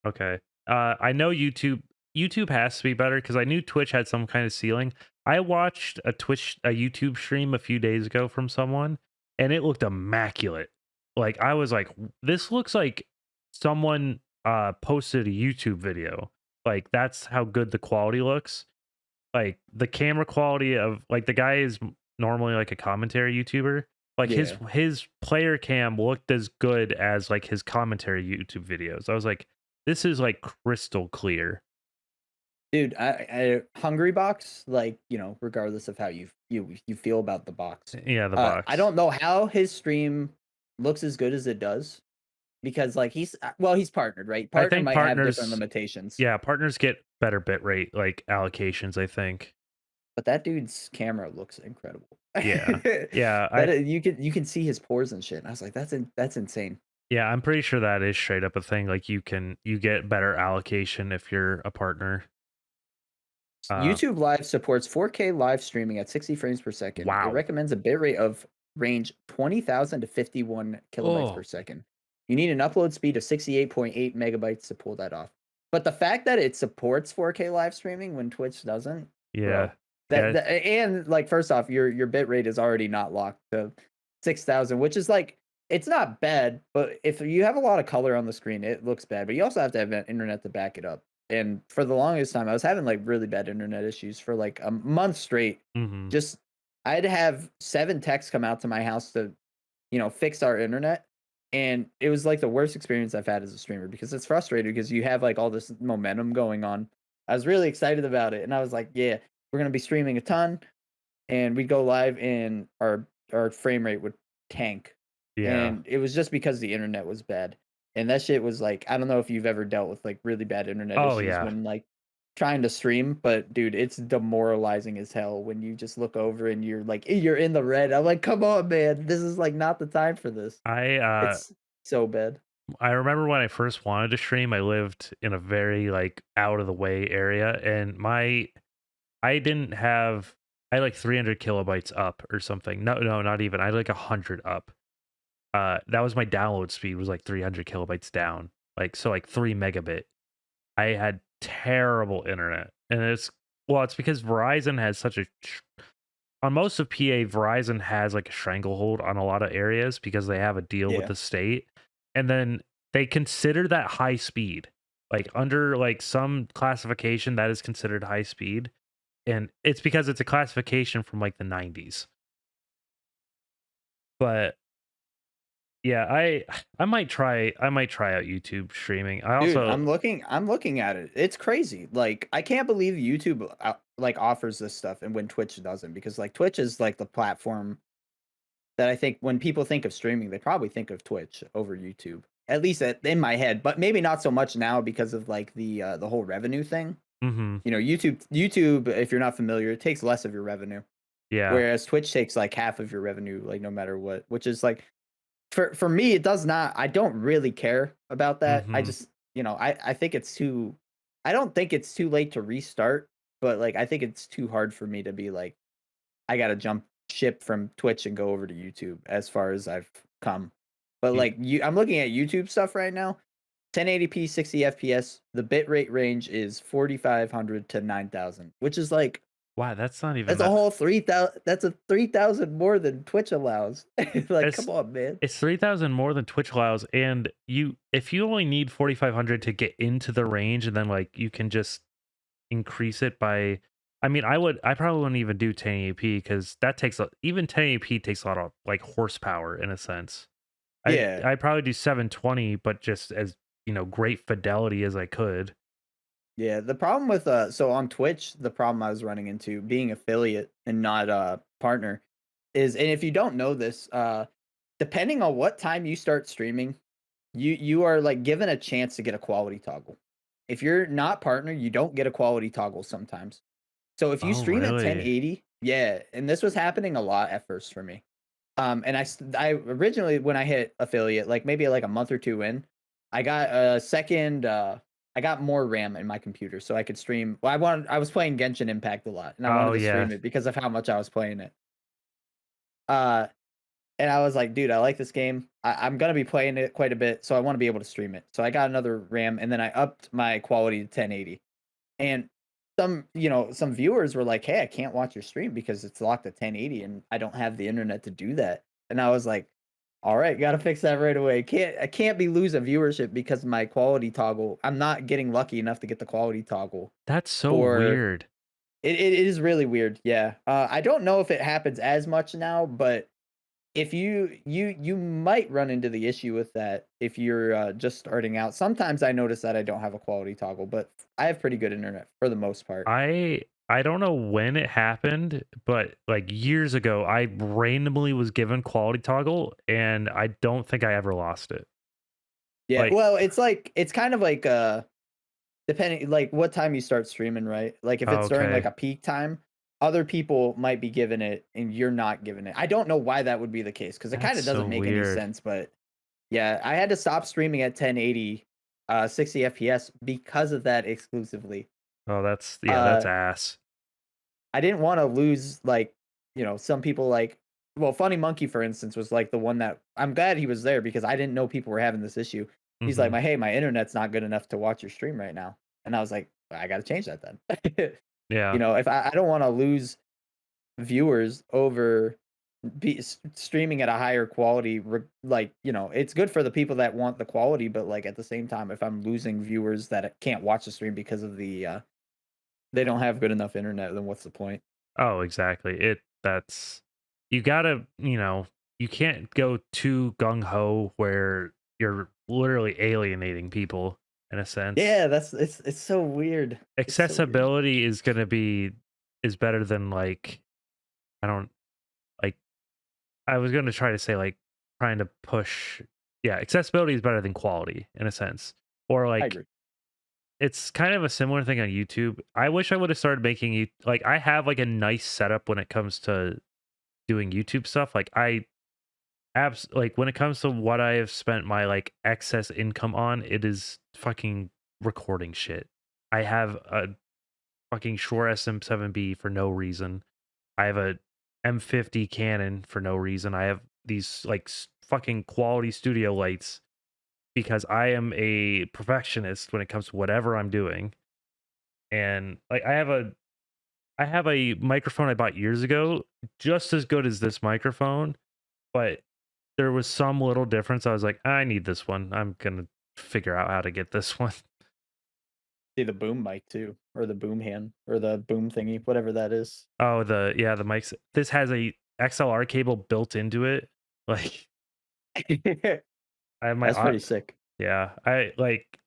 okay. I know YouTube has to be better because I knew Twitch had some kind of ceiling. I watched a YouTube stream a few days ago from someone and it looked immaculate. Like I was like, this looks like someone posted a YouTube video. Like that's how good the quality looks. Like, the camera quality of like, the guy is normally, like, a commentary YouTuber. Like, Yeah. his player cam looked as good as, like, his commentary YouTube videos. I was like, "This is, like, crystal clear." Dude, I Hungry Box, like, regardless of how you feel about the box. Yeah, the I box. don't know how his stream looks as good as it does because like he's partnered, right? I Partner think might have different partners limitations, yeah, partners get better bitrate, like, allocations, I think. but that dude's camera looks incredible. Yeah. Yeah, That you can see his pores and shit. And I was like, that's insane. I'm pretty sure that is straight up a thing, like, you get better allocation if you're a partner. Uh, YouTube Live supports 4K live streaming at 60 frames per second. It wow. recommends a bitrate of range 20,000 to 51 kilobytes per Oh, second. You need an upload speed of 68.8 megabytes to pull that off. But the fact that it supports 4K live streaming when Twitch doesn't, bro, yeah. that, Yeah, that and like first off, your bitrate is already not locked to 6,000, which is like it's not bad, but if you have a lot of color on the screen, it looks bad. But you also have to have internet to back it up. And for the longest time, I was having like really bad internet issues for like a month straight. mhm. Just I'd have 7 techs come out to my house to, fix our internet. And it was like the worst experience I've had as a streamer because it's frustrating because you have like all this momentum going on. I was really excited about it. And I was like, yeah, we're gonna be streaming a ton. And we'd go live and our frame rate would tank. Yeah. And it was just because the internet was bad. And that shit was like, I don't know if you've ever dealt with like really bad internet Oh, issues yeah. when like trying to stream, but dude, it's demoralizing as hell when you just look over and you're in the red. I'm like, come on, man. This is like not the time for this. I, uh It's so bad. I remember when I first wanted to stream, I lived in a very, like, out of the way area, and I didn't have I had, like, 300 kilobytes up or something. No, not even. I had, like, 100 up. That was my download speed was, like, 300 kilobytes down. Like, so, like, 3 megabit. I had terrible internet, and it's because Verizon has such a on most of PA, Verizon has like a stranglehold on a lot of areas because they have a deal with Yeah. the state. And then they consider that high speed. Like under like some classification that is considered high speed. And it's because it's a classification from like the 90s. But yeah, I might try out YouTube streaming. I Dude, also I'm looking at it. It's crazy. Like I can't believe YouTube like offers this stuff and when Twitch doesn't because like Twitch is like the platform that I think when people think of streaming, they probably think of Twitch over YouTube. At least in my head, but maybe not so much now because of like the whole revenue thing. mhm, YouTube, if you're not familiar, it takes less of your revenue, yeah. whereas Twitch takes like half of your revenue, like no matter what. Which is like for me, it does not. I don't really care about that. I Mhm. just I think it's too. I don't think it's too late to restart, but like I think it's too hard for me to be like I gotta jump ship from Twitch and go over to YouTube as far as I've come. But Y- like I'm looking at YouTube stuff right now. 1080p 60 FPS. The bitrate range is 4500 to 9000, which is like Wow, that's not even That's a that. whole 3,000. That's a 3,000 more than Twitch allows. Like, It's come on, man. it's 3,000 more than Twitch allows, and if you only need 4,500 to get into the range, and then like you can just increase it by. I mean, I probably wouldn't even do 1080p because that takes even 1080p takes a lot of like horsepower in a sense. Yeah. I'd probably do 720, but just as great fidelity as I could. Yeah, the problem with so on Twitch, the problem I was running into being affiliate and not a partner is, and if you don't know this, depending on what time you start streaming, you are like given a chance to get a quality toggle. If you're not partner, you don't get a quality toggle sometimes. So if you Oh, stream at really? 1080, yeah, and this was happening a lot at first for me. And I originally when I hit affiliate, like maybe like a month or two in, I got a second. I got more RAM in my computer, so I could stream. Well, I was playing Genshin Impact a lot, and I wanted Oh, to yeah. stream it because of how much I was playing it. Uh, and I was like, dude, I like this game. I'm gonna be playing it quite a bit, so I want to be able to stream it. So I got another RAM, and then I upped my quality to 1080. And some viewers were like, "Hey, I can't watch your stream because it's locked at 1080 and I don't have the internet to do that." And I was like, "All right, got to fix that right away. I can't be losing viewership because of my quality toggle. I'm not getting lucky enough to get the quality toggle That's so for weird. it is really weird. Yeah. I don't know if it happens as much now, but if you might run into the issue with that if you're just starting out. Sometimes I notice that I don't have a quality toggle, but I have pretty good internet for the most part. I I don't know when it happened, but like years ago, I randomly was given quality toggle, and I don't think I ever lost it. Yeah, Like, well, it's kind of like depending like what time you start streaming, right? Like if it's during like okay, a peak time, other people might be given it and you're not given it. I don't know why that would be the case because it kind that's of so doesn't make any weird. sense, but yeah, I had to stop streaming at 1080 60 FPS because of that exclusively. Oh, that's Uh ass. I didn't wanna lose, like, some people, like well, Funny Monkey, for instance, was, like, the one that I'm glad he was there because I didn't know people were having this issue. He's like, Hmm. "Hey, my internet's not good enough to watch your stream right now." And I was like, "Well, I gotta change that then." Yeah. If I don't wanna lose viewers over streaming at a higher quality, like, it's good for the people that want the quality, but, like, at the same time, if I'm losing viewers that can't watch the stream because of they don't have good enough internet, then what's the point? Oh, exactly. That's you gotta, you can't go too gung ho where you're literally alienating people in a sense. Yeah, it's so weird. It's so weird. Accessibility is better than like I don't like I was gonna try to say like trying to push yeah, accessibility is better than quality in a sense. Or I like agree. it's kind of a similar thing on YouTube. I wish I would have started making you like I have like a nice setup when it comes to doing YouTube stuff. Like like when it comes to what I have spent my like excess income on, it is fucking recording shit. I have a fucking Shure SM7B for no reason. I have a M50 Canon for no reason. I have these like fucking quality studio lights because I am a perfectionist when it comes to whatever I'm doing. And like I have a microphone I bought years ago, just as good as this microphone, but there was some little difference. I was like, I need this one. I'm gonna figure out how to get this one. See the boom mic too, or the boom hand, or the boom thingy, whatever that is. Oh, the mics. This has a XLR cable built into it. Like I have my That's pretty sick. yeah. I like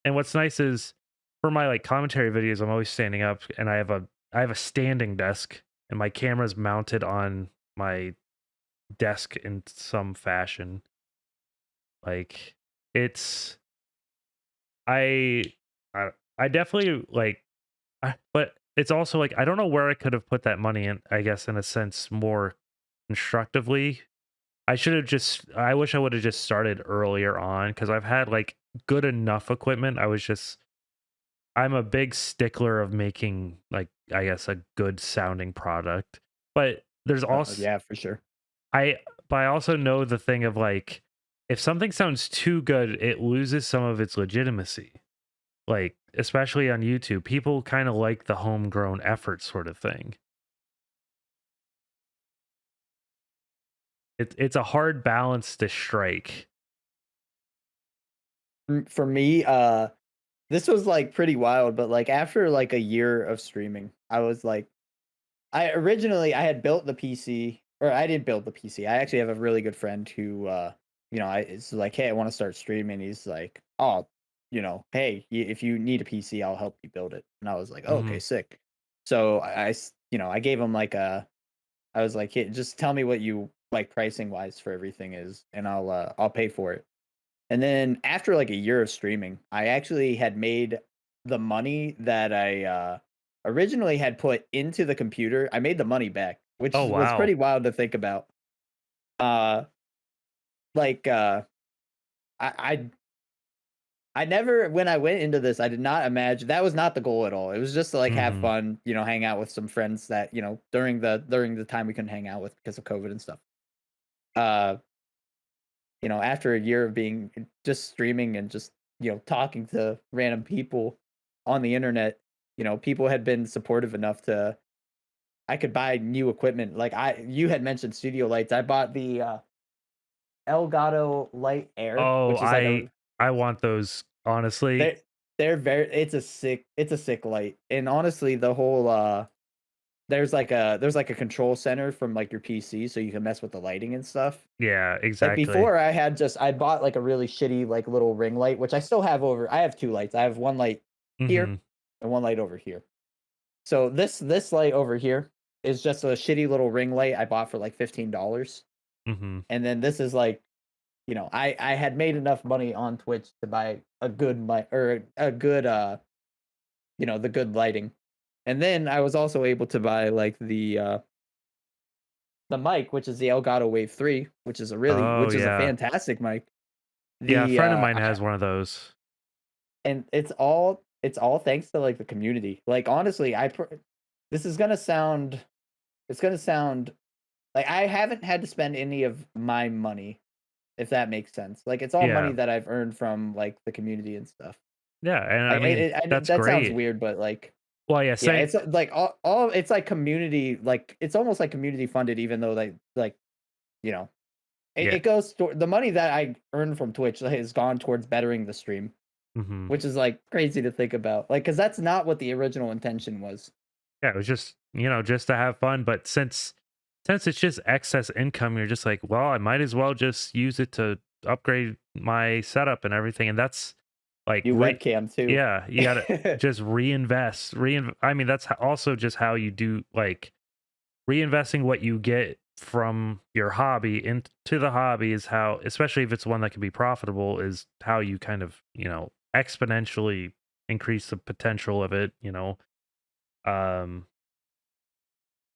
and what's nice is for my like commentary videos, I'm always standing up and I have a standing desk and my camera's mounted on my desk in some fashion. Like it's I I, I definitely like but it's also like I don't know where I could have put that money in, I guess in a sense more constructively. I wish I would have just started earlier on cuz I've had like good enough equipment. I'm a big stickler of making like I guess a good sounding product. But there's also Yeah, for sure. I but I also know the thing of like if something sounds too good, it loses some of its legitimacy. Like, especially on YouTube, people kind of like the homegrown effort sort of thing. It's a hard balance to strike. For me, this was like pretty wild, but like after like a year of streaming, I was like, I had built the PC, or I didn't build the PC. I actually have a really good friend who, it's like, hey, I want to start streaming. He's like, oh, hey, if you need a PC, I'll help you build it. And I was like, oh, okay, Mhm. sick. So I gave him like I was like, hey, just tell me what you like pricing wise for everything is, and I'll pay for it. And then after like a year of streaming, I actually had made the money that I originally had put into the computer. I made the money back, which Oh, was wow. pretty wild to think about. Uh, like I, I I never when I went into this, I did not imagine that was not the goal at all. It was just to like have Mhm. fun, hang out with some friends that during the time we couldn't hang out with because of COVID and stuff. Uh, after a year of being just streaming and just, talking to random people on the internet, people had been supportive enough to I could buy new equipment. Like you had mentioned studio lights. I bought the Elgato Light Air, Oh, which is like I want those, honestly. they're they're very it's a sick light. And honestly, the whole there's like a control center from like your PC so you can mess with the lighting and stuff. Yeah, Like exactly. before I bought like a really shitty like little ring light, which I still have over. I have two lights. I have one light here Mhm. and one light over here. So this light over here is just a shitty little ring light I bought for like $15. Mhm. And then this is like, I had made enough money on Twitch to buy a good mic or a good the good lighting. And then I was also able to buy like the mic, which is the Elgato Wave 3, Oh, which is a yeah. fantastic mic. Yeah, a The friend of mine has one of those. And it's all thanks to like the community. Like honestly, this is gonna sound it's gonna sound like I haven't had to spend any of my money, if that makes sense. Like it's all money Yeah. that I've earned from like the community and stuff. Yeah, and I Like mean, that's that sounds great. weird, but like Well, yeah, yeah, say it's like all it's like community, like it's almost like community funded, even though like you know yeah. it goes to the money that I earn from Twitch has gone towards bettering the stream. Mhm. Which is, like, crazy to think about, like, because that's not what the original intention was. Yeah, it was just, just to have fun, but since it's just excess income, you're just like, "Well, I might as well just use it to upgrade my setup and everything," and that's like You webcam too. yeah, you gotta just reinvest. I mean, that's also just how you do like reinvesting what you get from your hobby into the hobby is how, especially if it's one that can be profitable, is how you kind of, exponentially increase the potential of it, um,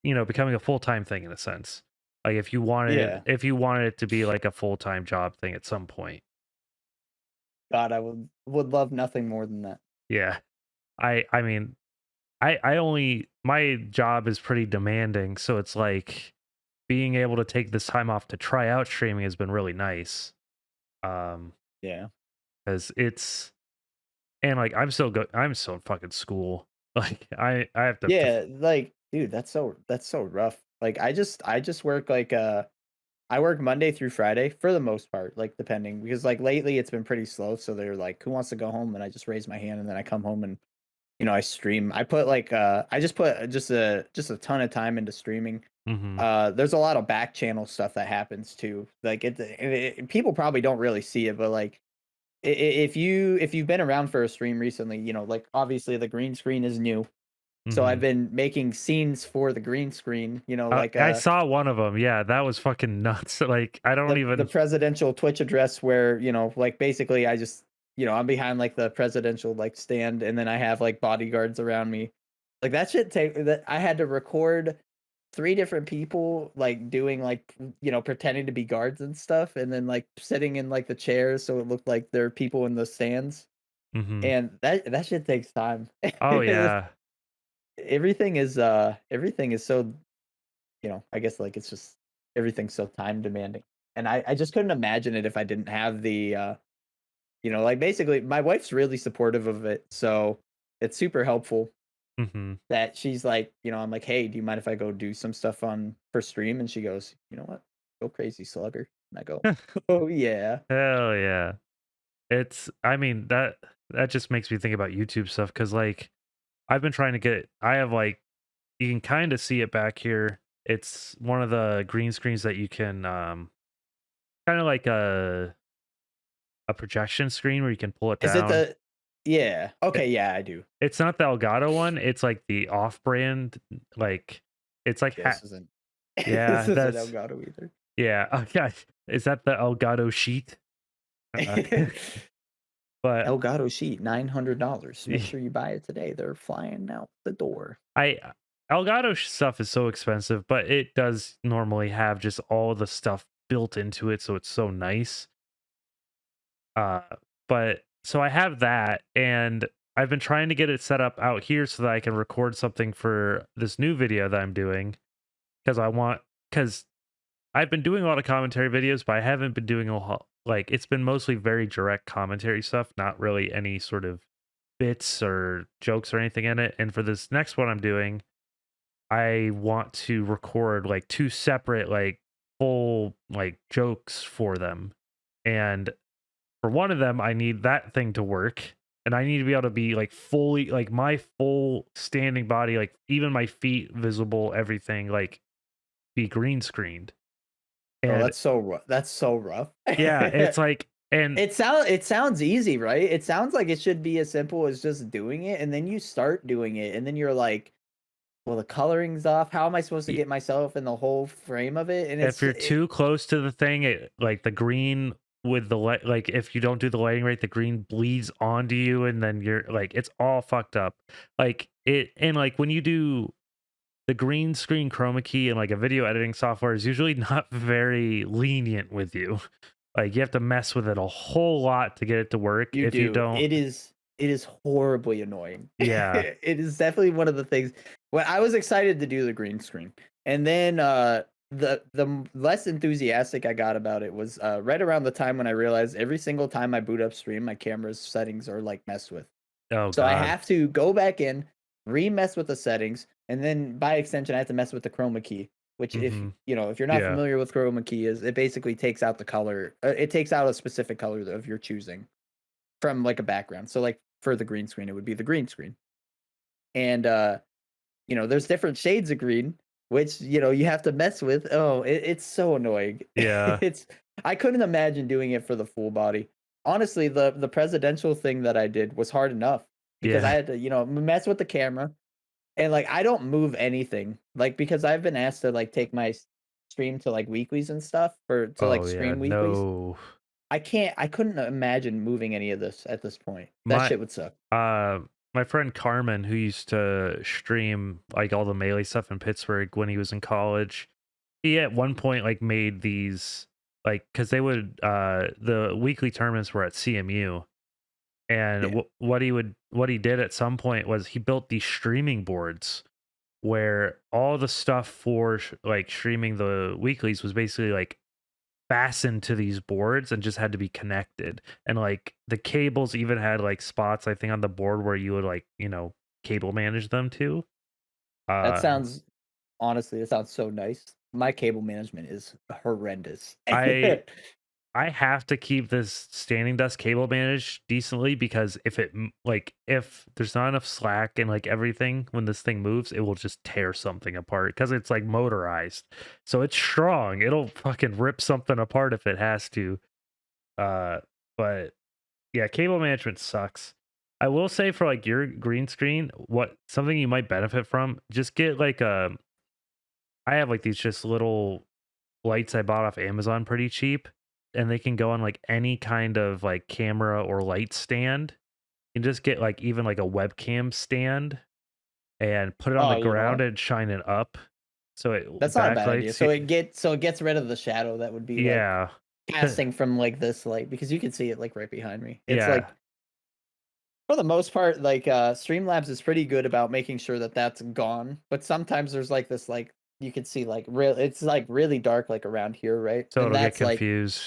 becoming a full-time thing in a sense. Like Yeah. if you wanted it to be like a full-time job thing at some point. God, I would love nothing more than that. Yeah. I mean, I only my job is pretty demanding, so it's like being able to take this time off to try out streaming has been really nice. Um, Yeah. because it's and like I'm still in fucking school. Like I have to Yeah, like, dude, that's so rough. Like, I just work, like, I work Monday through Friday for the most part, like, depending because, like, lately it's been pretty slow, so they're like, "Who wants to go home?" And I just raise my hand, and then I come home and, I stream. I put, like, I just put just a ton of time into streaming. mhm. There's a lot of back channel stuff that happens too. Like people probably don't really see it, but like if you've been around for a stream recently, like obviously the green screen is new. So I've Mhm. been making scenes for the green screen, like I saw one of them. Yeah, that was fucking nuts. Like I don't the even presidential Twitch address where, like basically I just, I'm behind like the presidential like stand and then I have like bodyguards around me. Like that shit take that I had to record 3 different people, like, doing, like, pretending to be guards and stuff, and then, like, sitting in, like, the chairs so it looked like there are people in the stands, mhm. and that shit takes time. Oh yeah. Everything is so, I guess, like, it's just everything's so time demanding, and I just couldn't imagine it if I didn't have Like basically my wife's really supportive of it, so it's super helpful Hmm. that she's like, I'm like, "Hey, do you mind if I go do some stuff on for stream?" And she goes, "You know what? Go crazy, slugger." And I go, "Oh yeah." Hell yeah. I mean, that just makes me think about YouTube stuff because, like, I've been trying to get, I have, like, you can kind of see it back here. It's one of the green screens that you can, kind of like a projection screen where you can pull it Is it down. the Yeah. It, Okay, yeah, I do. it's not the Elgato one. It's like the off brand, like, it's like, Yeah, this isn't this yeah, isn't that's, Elgato either. yeah. Oh, yeah. Is that the Elgato sheet? Uh, but Elgato sheet, $900. Make sure you buy it today. They're flying out the door. I Elgato stuff is so expensive, but it does normally have just all the stuff built into it, so it's so nice. Uh, but so I have that, and I've been trying to get it set up out here so that I can record something for this new video that I'm doing because because I've been doing a lot of commentary videos, but I haven't been doing a lot. Like it's been mostly very direct commentary stuff, not really any sort of bits or jokes or anything in it. And for this next one I'm doing, I want to record like two separate, like full, like jokes for them. And for one of them, I need that thing to work. And I need to be able to be like fully, like my full standing body, like even my feet visible, everything, like be green screened. Oh, And that's so rough. That's so rough. yeah, it's like, and It sounds easy, right? It sounds like it should be as simple as just doing it, and then you start doing it, and then you're like, "Well, the coloring's off. How am I supposed to y- get myself in the whole frame of it?" And if you're too close to the thing, like the green with the light, like if you don't do the lighting right, the green bleeds onto you, and then you're like, it's all fucked up. Like it, and like when you do the green screen chroma key and like a video editing software is usually not very lenient with you. Like you have to mess with it a whole lot to get it to work. you If you do. don't, It is horribly annoying. yeah, It is definitely one of the things. Well, I was excited to do the green screen, and then the less enthusiastic I got about it was right around the time when I realized every single time I boot up stream, my camera's settings are like messed with. oh So I god, have to go back in, re-mess with the settings, and then by extension, I have to mess with the chroma key. Which, hmm, if you're not yeah, familiar with chroma key, is it basically takes out the color. It takes out a specific color of your choosing from like a background. So like for the green screen, it would be the green screen. And there's different shades of green, which you have to mess with. Oh, it's so annoying. yeah, it's I couldn't imagine doing it for the full body. Honestly, the presidential thing that I did was hard enough because I yeah. had to, mess with the camera and like I don't move anything. Like because I've been asked to like take my stream to like weeklies and stuff for to like Oh yeah, stream weeklies. no. I couldn't imagine moving any of this at this point. That My shit would suck. uh my friend Carmen, who used to stream like all the melee stuff in Pittsburgh when he was in college, he at one point like made these like because they would the weekly tournaments were at CMU, and Yeah. what he did at some point was he built these streaming boards where all the stuff for like streaming the weeklies was basically like fastened to these boards and just had to be connected. And like the cables even had like spots, I think, on the board where you would like, cable manage them to. That Uh sounds honestly, it sounds so nice. My cable management is horrendous. I I have to keep this standing desk cable managed decently because like if there's not enough slack and like everything when this thing moves, it will just tear something apart because it's like motorized. So it's strong. It'll fucking rip something apart if it has to. Uh but yeah, cable management sucks. I will say for like your green screen, what something you might benefit from, just get like I have like these just little lights I bought off Amazon pretty cheap, and they can go on like any kind of like camera or light stand. You can just get like even like a webcam stand and put it on Oh, the you know ground what? and shine it up so it That's not a bad idea. backlights you. So it gets rid of the shadow that would be like Yeah. casting from like this light because you can see it like right behind me. It's Yeah. like for the most part, like Streamlabs is pretty good about making sure that that's gone. But sometimes there's like this like you can see like real it's like really dark like around here, right? So And it'll get that's like confused.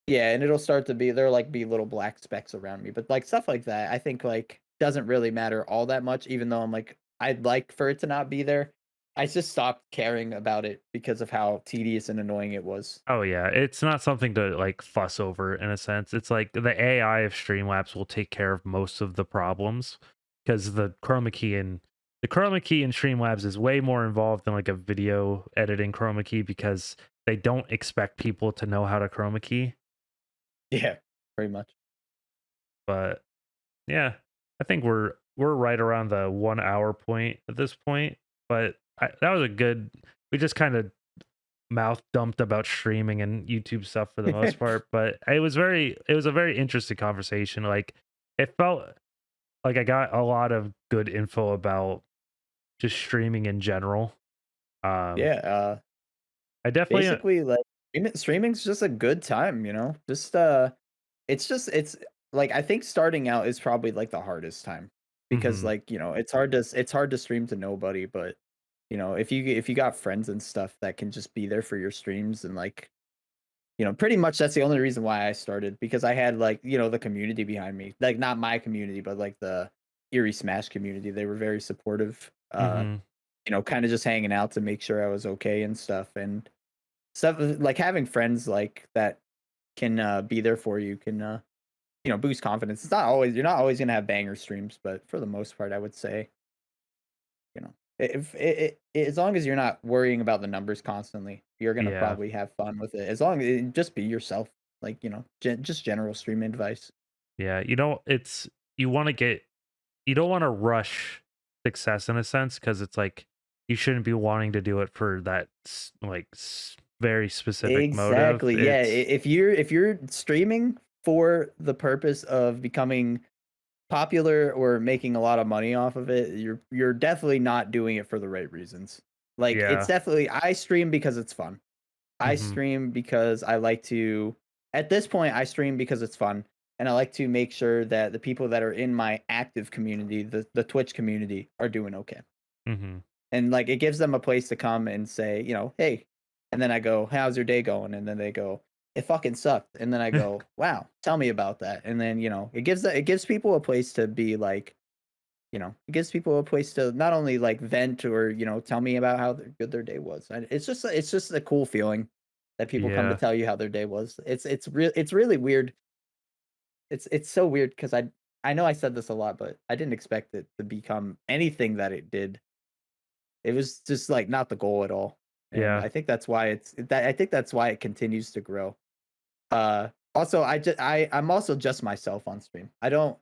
Yeah, and it'll start to be there like be little black specks around me, but like stuff like that, I think like doesn't really matter all that much, even though I'm like I'd like for it to not be there. I just stopped caring about it because of how tedious and annoying it was. Oh yeah, it's not something to like fuss over in a sense. It's like the AI of Streamlabs will take care of most of the problems because the chroma key in Streamlabs is way more involved than like a video editing chroma key because they don't expect people to know how to chroma key. Yeah, pretty much. But yeah, I think we're right around the 1 hour point at this point. But that was a good. We just kind of mouth dumped about streaming and YouTube stuff for the most part, but it was a very interesting conversation. Like it felt like I got a lot of good info about just streaming in general. Um Yeah, I definitely basically like streaming's just a good time, you know? It's like I think starting out is probably like the hardest time because mhm, like, you know, it's hard to stream to nobody, but you know, if you got friends and stuff that can just be there for your streams and like, you know, pretty much that's the only reason why I started because I had like, you know, the community behind me. Like not my community, but like the Erie Smash community. They were very supportive. mhm, You know, kind of just hanging out to make sure I was okay and stuff. And stuff like having friends like that can be there for you can you know boost confidence. It's not always you're not always gonna have banger streams, but for the most part, I would say you know if as long as you're not worrying about the numbers constantly, you're gonna yeah. probably have fun with it. As long as just be yourself, like you know, just general stream advice. Yeah, it's you want to get you don't want to rush success in a sense because it's like you shouldn't be wanting to do it for that very specific motive. Exactly. Yeah. It's If you're streaming for the purpose of becoming popular or making a lot of money off of it, you're definitely not doing it for the right reasons. Like it's yeah. definitely I stream because it's fun. I Mhm. stream because I like to at this point I stream because it's fun and I like to make sure that the people that are in my active community, the Twitch community are doing okay. Mhm. And like it gives them a place to come and say, you know, hey. And then I go, how's your day going? And then they go, it fucking sucked. And then I go, wow, tell me about that. And then, you know, it gives people a place to be like, you know, it gives people a place to not only like vent or, you know, tell me about how good their day was. And it's just a cool feeling that people come to Yeah. tell you how their day was. It's really weird. It's so weird because I know I said this a lot, but I didn't expect it to become anything that it did. It was just, like, not the goal at all, and Yeah. I think that's why I think that's why it continues to grow. Also, I'm also just myself on stream. I don't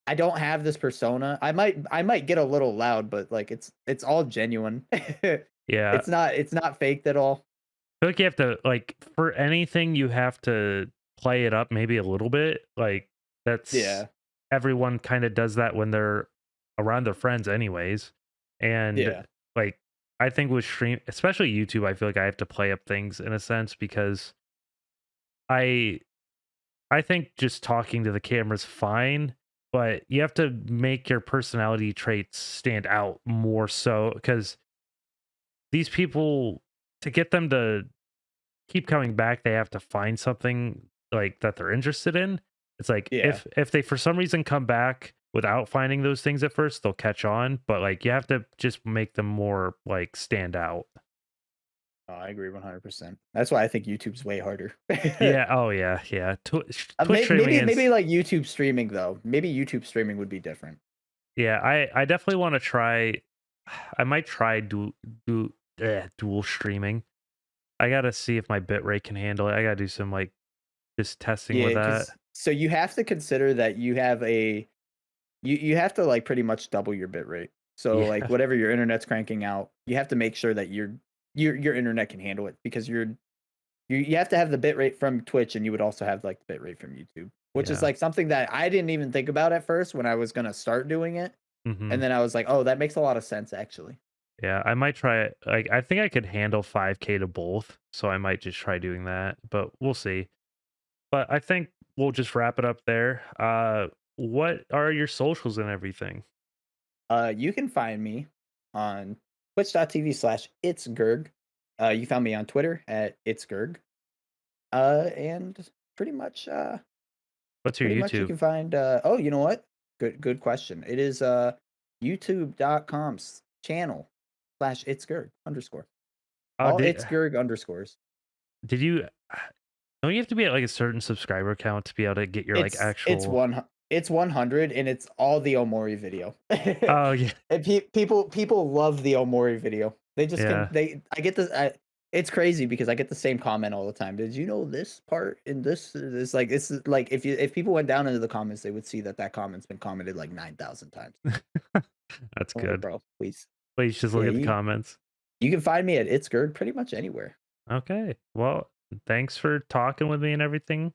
have this persona. I might get a little loud, but, like, it's all genuine. Yeah. It's not faked at all. I feel like you have to like for anything you have to play it up maybe a little bit. Like that's Yeah, everyone kind of does that when they're around their friends anyways. And yeah, like I think with stream especially YouTube, I feel like I have to play up things in a sense because I I think just talking to the camera's fine, but you have to make your personality traits stand out more so because these people to get them to keep coming back, they have to find something like that they're interested in. It's like yeah. if they for some reason come back without finding those things at first, they'll catch on, but like you have to just make them more like stand out. Oh, I agree 100%. That's why I think YouTube's way harder. Yeah, oh yeah, yeah. Twitch streaming Maybe is like YouTube streaming though. Maybe YouTube streaming would be different. yeah, I definitely want to try I might try dual streaming. I got to see if my bitrate can handle it. I got to do some like just testing with Yeah, that. because so you have to consider that you have a you have to like pretty much double your bit rate. So like Yeah. whatever your internet's cranking out, you have to make sure that your internet can handle it because you have to have the bit rate from Twitch and you would also have like the bit rate from YouTube, which is Yeah. like something that I didn't even think about at first when I was gonna start doing it. And Mhm. then I was like, oh, that makes a lot of sense actually. Yeah, I might try it. Like, I think I could handle 5K to both, so I might just try doing that, but we'll see. But I think we'll just wrap it up there. What are your socials and everything? You can find me on twitch.tv/itsgerg. You found me on Twitter at itsgerg. And pretty much What's your pretty much you YouTube? can find oh, you know what? Good question. It is youtube.com channel slash it's Gerg underscore. Oh, All it's Gerg underscores. did you? Don't you have to be at like a certain subscriber count to be able to get your like actual? It's 100 and it's all the Omori video. Oh yeah, And people love the Omori video. They just can yeah. they I get this it's crazy because I get the same comment all the time. Did you know this part in this is like this is like if people went down into the comments, they would see that that comment's been commented like 9,000 times. That's I'm like, good. bro, please. Please just Yeah, look at the comments. you can find me at It's Gerd pretty much anywhere. Okay. Well, thanks for talking with me and everything.